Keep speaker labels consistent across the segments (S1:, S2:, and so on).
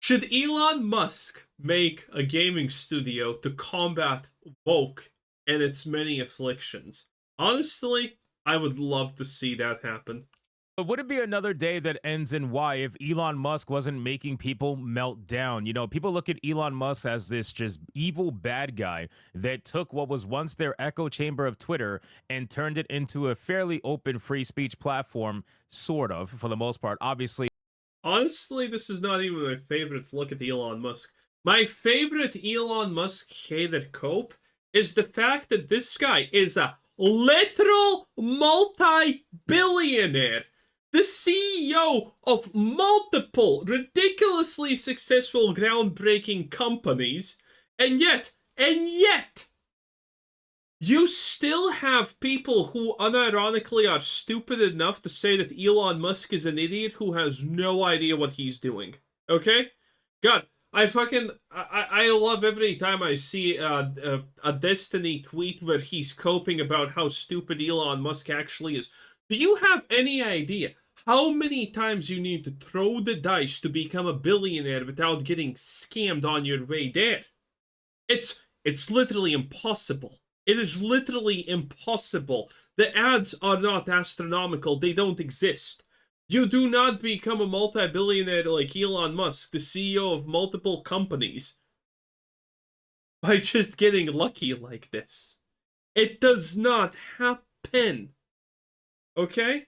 S1: Should Elon Musk make a gaming studio to combat woke and its many afflictions? Honestly, I would love to see that happen.
S2: But would it be another day that ends in Y if Elon Musk wasn't making people melt down? You know, people look at Elon Musk as this just evil bad guy that took what was once their echo chamber of Twitter and turned it into a fairly open free speech platform, sort of, for the most part. Obviously,
S1: Honestly, this is not even my favorite look at Elon Musk. My favorite Elon Musk hated cope is the fact that this guy is a literal multi-billionaire. The CEO of multiple ridiculously successful groundbreaking companies, and yet, you still have people who unironically are stupid enough to say that Elon Musk is an idiot who has no idea what he's doing. Okay? God, I love every time I see a Destiny tweet where he's coping about how stupid Elon Musk actually is. Do you have any idea how many times you need to throw the dice to become a billionaire without getting scammed on your way there? It's literally impossible. It is literally impossible. The ads are not astronomical. They don't exist. You do not become a multi-billionaire like Elon Musk, the CEO of multiple companies, by just getting lucky like this. It does not happen. Okay?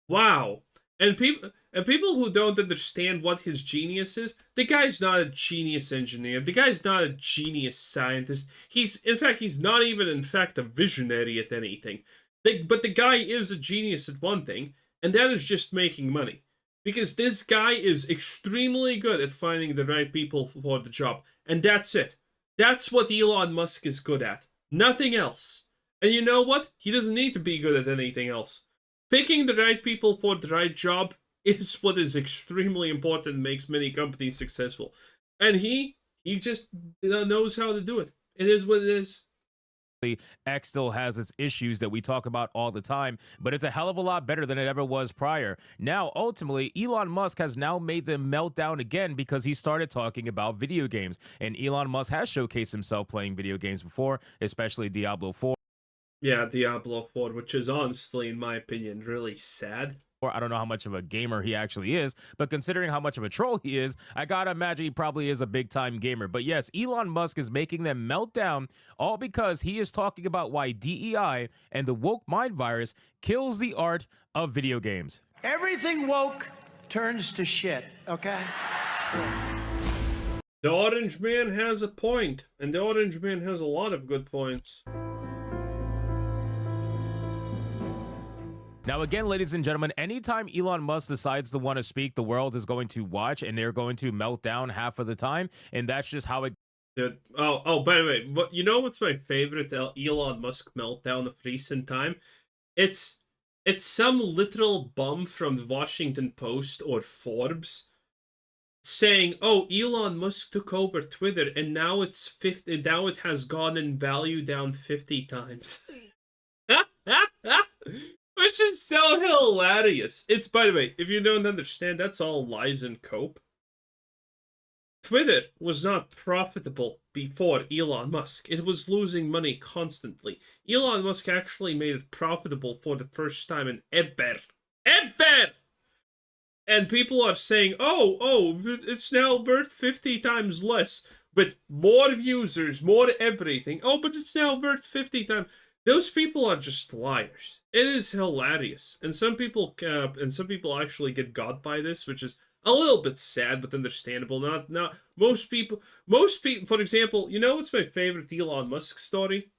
S1: Wow. And people who don't understand what his genius is, the guy's not a genius engineer. The guy's not a genius scientist. He's not even in fact a visionary at anything. But the guy is a genius at one thing, and that is just making money. Because this guy is extremely good at finding the right people for the job. And that's it. That's what Elon Musk is good at. Nothing else. And you know what? He doesn't need to be good at anything else. Picking the right people for the right job is what is extremely important and makes many companies successful. And he just knows how to do it. It is what it is.
S2: X still has its issues that we talk about all the time, but it's a hell of a lot better than it ever was prior. Now, ultimately, Elon Musk has now made them melt down again because he started talking about video games. And Elon Musk has showcased himself playing video games before, especially Diablo 4.
S1: Yeah, Diablo 4, which is honestly, in my opinion, really sad.
S2: I don't know how much of a gamer he actually is, but considering how much of a troll he is, I gotta imagine he probably is a big time gamer. But yes, Elon Musk is making them melt down, all because he is talking about why DEI and the woke mind virus kills the art of video games.
S3: Everything woke turns to shit, okay?
S1: The Orange Man has a point, and the Orange Man has a lot of good points.
S2: Now, again, ladies and gentlemen, anytime Elon Musk decides to want to speak, the world is going to watch and they're going to melt down half of the time. And that's just how it.
S1: Dude, by the way, you know what's my favorite Elon Musk meltdown of recent time? It's some literal bum from the Washington Post or Forbes saying, "Oh, Elon Musk took over Twitter and now it's 50. Now it has gone in value down 50 times." Which is so hilarious. It's, by the way, if you don't understand, that's all lies and cope. Twitter was not profitable before Elon Musk. It was losing money constantly. Elon Musk actually made it profitable for the first time in ever. Ever! And people are saying, oh, it's now worth 50 times less, with more users, more everything. Oh, but it's now worth 50 times. Those people are just liars. It is hilarious, and some people actually get got by this, which is a little bit sad but understandable. Not most people. For example, you know what's my favorite Elon Musk story?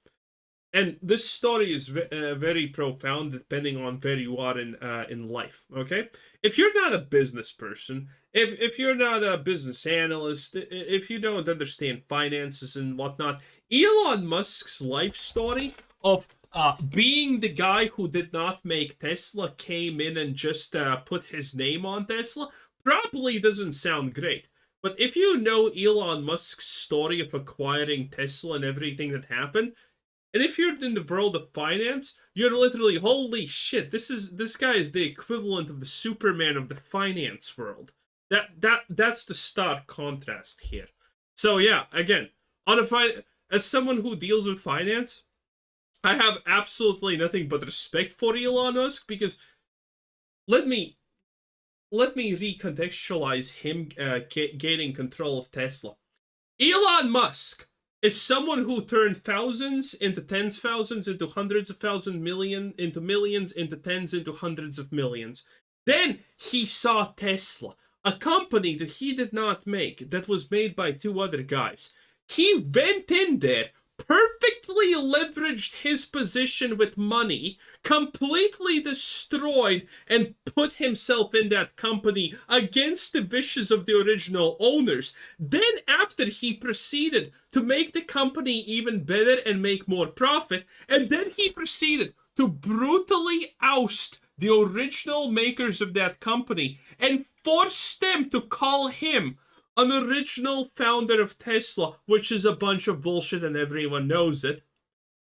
S1: And this story is very profound, depending on where you are in life. Okay, if you're not a business person, if you're not a business analyst, if you don't understand finances and whatnot, Elon Musk's life story of being the guy who did not make Tesla, came in and just put his name on Tesla, probably doesn't sound great. But if you know Elon Musk's story of acquiring Tesla and everything that happened, and if you're in the world of finance, you're literally, holy shit, this guy is the equivalent of the Superman of the finance world. That's the stark contrast here. So yeah, again, on a as someone who deals with finance, I have absolutely nothing but respect for Elon Musk because let me recontextualize him gaining control of Tesla. Elon Musk is someone who turned thousands into tens of thousands into hundreds of thousands, million into millions into tens into hundreds of millions. Then he saw Tesla, a company that he did not make, that was made by two other guys. He went in there, perfectly leveraged his position with money, completely destroyed, and put himself in that company against the wishes of the original owners. Then, after he proceeded to make the company even better and make more profit, and then he proceeded to brutally oust the original makers of that company and force them to call him an original founder of Tesla, which is a bunch of bullshit and everyone knows it.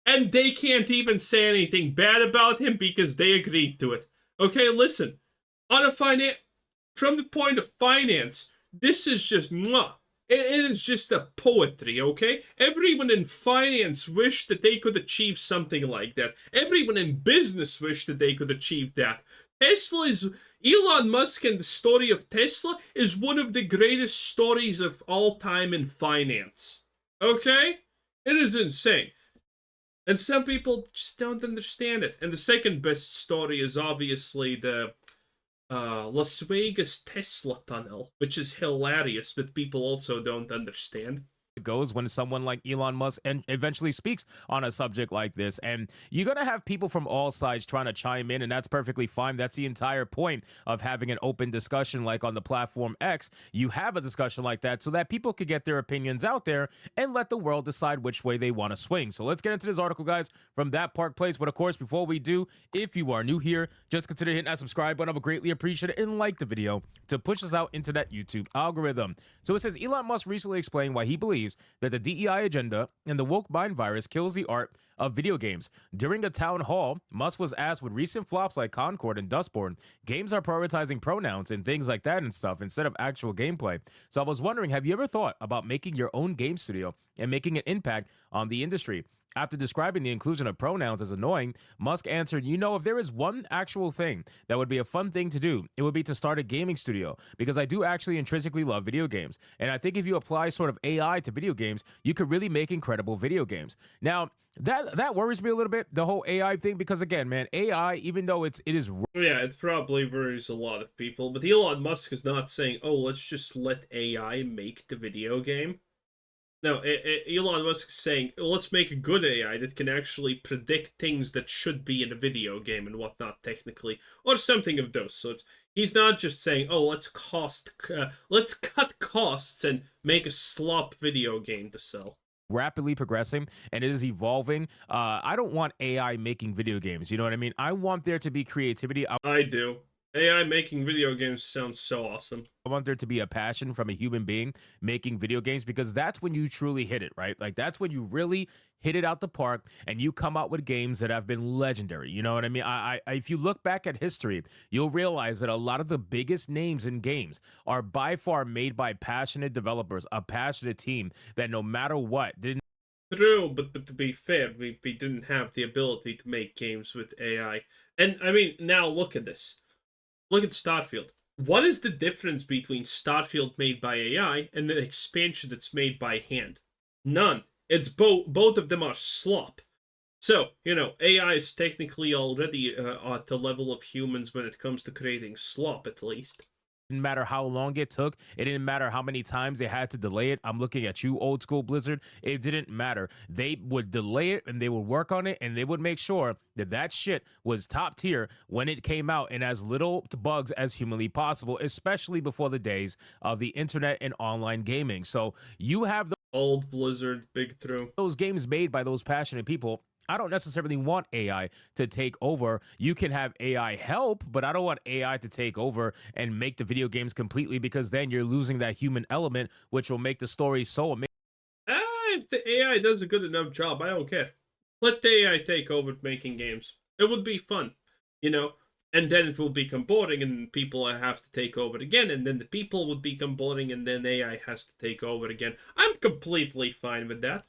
S1: And they can't even say anything bad about him because they agreed to it. Okay, listen. On a from the point of finance, this is just mwah. It is just a poetry, okay? Everyone in finance wished that they could achieve something like that. Everyone in business wished that they could achieve that. Elon Musk and the story of Tesla is one of the greatest stories of all time in finance. Okay? It is insane. And some people just don't understand it. And the second best story is obviously the Las Vegas Tesla tunnel, which is hilarious, but people also don't understand.
S2: It goes when someone like Elon Musk and eventually speaks on a subject like this, and you're gonna have people from all sides trying to chime in, and that's perfectly fine. That's the entire point of having an open discussion like on the platform X. You have a discussion like that so that people could get their opinions out there and let the world decide which way they want to swing. So let's get into this article, guys, from That Park Place. But of course, before we do, if you are new here, just consider hitting that subscribe button. I would greatly appreciate it, and like the video to push us out into that YouTube algorithm. So it says Elon Musk recently explained why he believes that the DEI agenda and the woke mind virus kills the art of video games. During a town hall, Musk was asked, with recent flops like Concord and Dustborn, games are prioritizing pronouns and things like that and stuff instead of actual gameplay. So I was wondering, have you ever thought about making your own game studio and making an impact on the industry? After describing the inclusion of pronouns as annoying, Musk answered, if there is one actual thing that would be a fun thing to do, it would be to start a gaming studio, because I do actually intrinsically love video games. And I think if you apply sort of AI to video games, you could really make incredible video games. Now, that worries me a little bit, the whole AI thing, because again, man, AI, even though it is...
S1: Yeah, it probably worries a lot of people, but Elon Musk is not saying, oh, let's just let AI make the video game. No, Elon Musk is saying, let's make a good AI that can actually predict things that should be in a video game and whatnot, technically, or something of those sorts. He's not just saying, oh, let's cut costs and make a slop video game to sell.
S2: Rapidly progressing, and it is evolving. I don't want AI making video games. You know what I mean? I want there to be creativity.
S1: I do. AI making video games sounds so awesome.
S2: I want there to be a passion from a human being making video games, because that's when you truly hit it, right? Like, that's when you really hit it out the park and you come out with games that have been legendary. You know what I mean? If you look back at history, you'll realize that a lot of the biggest names in games are by far made by passionate developers, a passionate team that no matter what didn't.
S1: True, but to be fair, we didn't have the ability to make games with AI. And I mean, now look at this. Look at Starfield. What is the difference between Starfield made by AI and the expansion that's made by hand? None. It's both of them are slop. So, AI is technically already at the level of humans when it comes to creating slop, at least.
S2: Didn't matter how long it took. It didn't matter how many times they had to delay it. I'm looking at you, old school Blizzard. It didn't matter. They would delay it and they would work on it, and they would make sure that shit was top tier when it came out and as little bugs as humanly possible, especially before the days of the internet and online gaming. So you have the
S1: old Blizzard, big true.
S2: Those games made by those passionate people. I don't necessarily want AI to take over. You can have AI help, but I don't want AI to take over and make the video games completely, because then you're losing that human element, which will make the story so amazing.
S1: If the AI does a good enough job, I don't care. Let the AI take over making games. It would be fun. and then it will become boring, and people have to take over again, and then the people would become boring, and then AI has to take over again. I'm completely fine with that.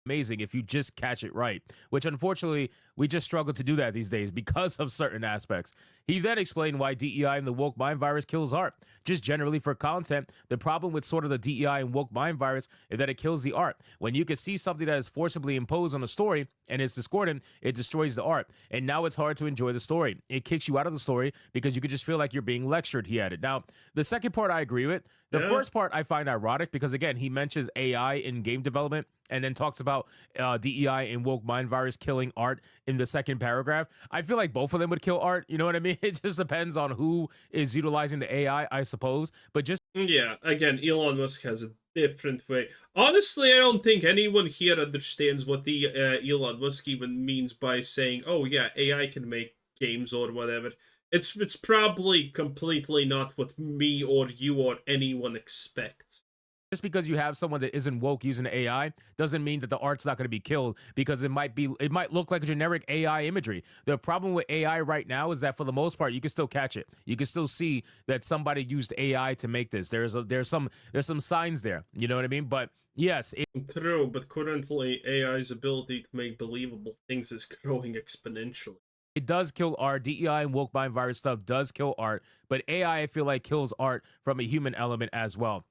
S2: Amazing if you just catch it right, which unfortunately we just struggle to do that these days because of certain aspects. He then explained why DEI and the woke mind virus kills art. Just generally for content, the problem with sort of the DEI and woke mind virus is that it kills the art. When you can see something that is forcibly imposed on a story and it's discordant, it destroys the art. And now it's hard to enjoy the story. It kicks you out of the story because you could just feel like you're being lectured, he added. Now, the second part I agree with. The first part I find ironic because, again, he mentions AI in game development and then talks about DEI and woke mind virus killing art in the second paragraph. I feel like both of them would kill art. You know what I mean? It just depends on who is utilizing the AI, I suppose. But just
S1: Yeah, again, Elon Musk has a different way. Honestly, I don't think anyone here understands what the Elon Musk even means by saying, "Oh yeah, AI can make games or whatever." It's probably completely not what me or you or anyone expects.
S2: just because you have someone that isn't woke using AI doesn't mean that the art's not going to be killed because it might look like a generic AI imagery. The problem with AI right now is that for the most part you can still catch it. You can still see that somebody used AI to make this. There's some signs there. You know what I mean? But yes,
S1: True, but currently AI's ability to make believable things is growing exponentially.
S2: it does kill art. DEI and woke mind virus stuff does kill art, but AI I feel like kills art from a human element as well.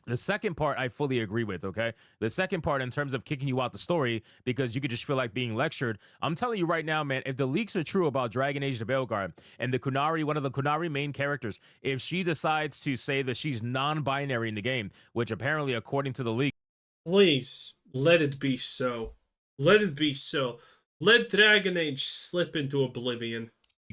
S2: The second part I fully agree with, okay? The second part in terms of kicking you out the story because you could just feel like being lectured. I'm telling you right now, man, if the leaks are true about Dragon Age the Veilguard and the Kunari, one of the Kunari main characters, if she decides to say that she's non-binary in the game, which apparently according to the leak,
S1: Please, let it be so. Let it be so. Let Dragon Age slip into oblivion.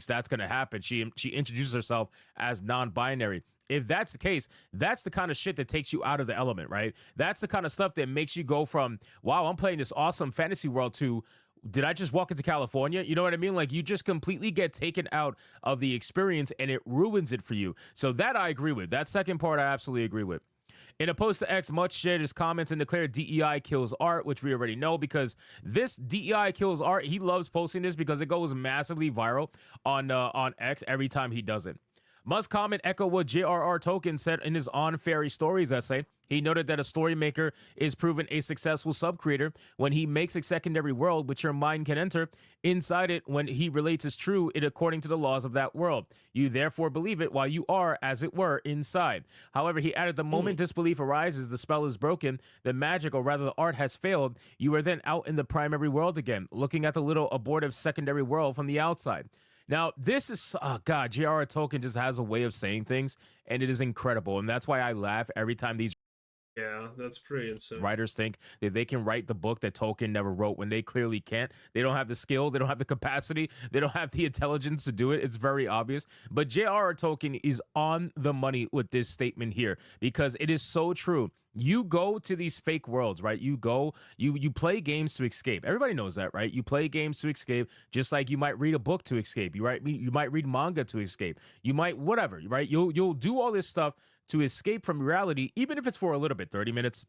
S2: that's going to happen. She introduces herself as non-binary. If that's the case, that's the kind of shit that takes you out of the element, right? That's the kind of stuff that makes you go from, wow, I'm playing this awesome fantasy world to, did I just walk into California? You know what I mean? Like you just completely get taken out of the experience and it ruins it for you. So that I agree with. That second part I absolutely agree with. In a post to X, Much shared his comments and declared DEI kills art, which we already know because this DEI kills art. He loves posting this because it goes massively viral on X every time he does it. Musk comment echo what J.R.R. Tolkien said in his On Fairy Stories essay. He noted that a story maker is proven a successful sub-creator when he makes a secondary world which your mind can enter inside it when he relates as true it according to the laws of that world. You therefore believe it while you are, as it were, inside. However, he added the moment disbelief arises, the spell is broken, the magic, or rather the art has failed, you are then out in the primary world again, looking at the little abortive secondary world from the outside. Now, this is, oh God, J.R.R. Tolkien just has a way of saying things, and it is incredible. And that's why I laugh every time these
S1: Yeah, that's pretty insane.
S2: writers think that they can write the book that Tolkien never wrote when they clearly can't. They don't have the skill, they don't have the capacity, they don't have the intelligence to do it. It's very obvious. But J.R.R. Tolkien is on the money with this statement here because it is so true. You go to these fake worlds, right? You play games to escape. Everybody knows that, right? You play games to escape, just like you might read a book to escape. You might read manga to escape. You might whatever, right? You'll do all this stuff to escape from reality, even if it's for a little bit, 30 minutes,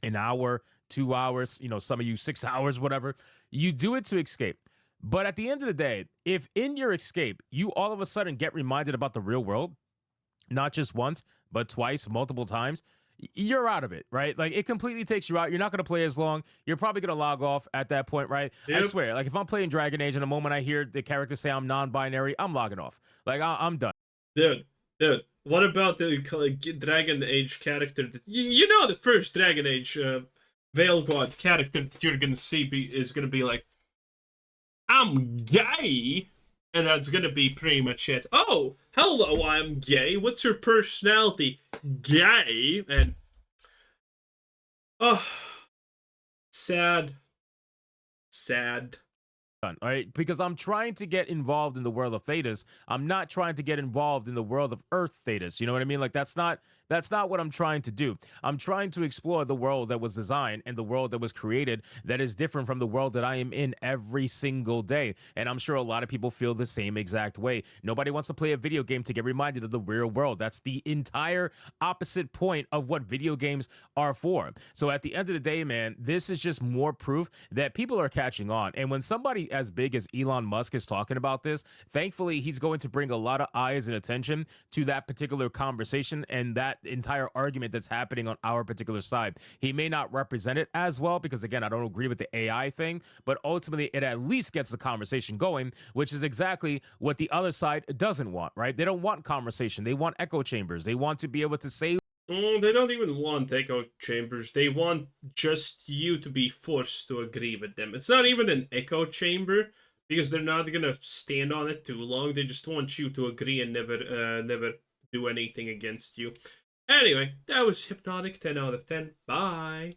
S2: an hour, 2 hours, some of you 6 hours, whatever. You do it to escape. But at the end of the day, if in your escape, you all of a sudden get reminded about the real world, not just once, but twice, multiple times, you're out of it, right? Like it completely takes you out. You're not going to play as long. You're probably going to log off at that point, right?
S1: Yep.
S2: I swear, like if I'm playing Dragon Age and the moment I hear the character say I'm non-binary, I'm logging off. Like I'm done.
S1: Dude, what about the Dragon Age character? You know the first Dragon Age Veilguard character that you're going to see is going to be like, I'm gay? And that's gonna be pretty much it. Oh, hello, I'm gay. What's your personality? Gay. And oh, sad.
S2: All right, because I'm trying to get involved in the world of Thetis. I'm not trying to get involved in the world of Earth Thetis. You know what I mean? Like that's not That's not what I'm trying to do. I'm trying to explore the world that was designed and the world that was created that is different from the world that I am in every single day. And I'm sure a lot of people feel the same exact way. Nobody wants to play a video game to get reminded of the real world. That's the entire opposite point of what video games are for. So at the end of the day, man, this is just more proof that people are catching on. And when somebody as big as Elon Musk is talking about this, thankfully, he's going to bring a lot of eyes and attention to that particular conversation and that entire argument that's happening on our particular side. He may not represent it as well because, again, I don't agree with the AI thing, but ultimately, it at least gets the conversation going, which is exactly what the other side doesn't want, right? They don't want conversation. They want echo chambers. They want to be able to say
S1: They don't even want echo chambers. They want just you to be forced to agree with them. It's not even an echo chamber because they're not gonna stand on it too long. They just want you to agree and never do anything against you. Anyway, that was Hypnotic 10 out of 10. Bye.